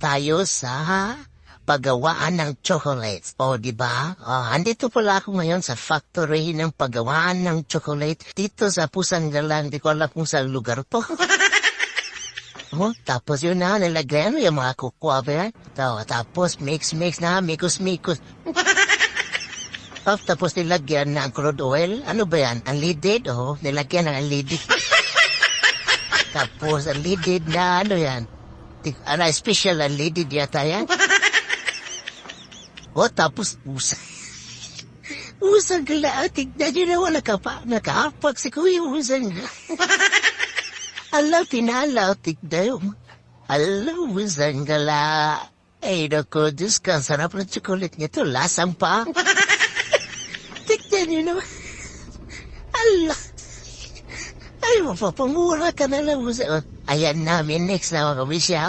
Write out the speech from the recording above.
tayo sa paggawaan ng chocolates. O, di ba? Andito pala ako ngayon sa factory ng paggawaan ng chocolate dito sa Pusanggalang. Di ko alam kung saan lugar to. Tapos yun na, nilagyan mo yung mga kukuha ba yan? Tapos mix na, mikos. Tapos nilagyan ng crude oil. Ano ba yan? Unleaded? Nilagyan ng unleaded. Tapos unleaded na ano yan? Special unleaded yata yan. Tapos usang gala. Tignan nyo na wala nakapag si Kuya usang. Alaw, tinalaw, tignan. Alaw, usang gala. Ay, naku, Diyos ka, sarap ng chocolate nito. Lasang pa. Tignan nyo naman. Ala. Ay, mapapamura ka na lang. Ayan namin, next na mga kabisya,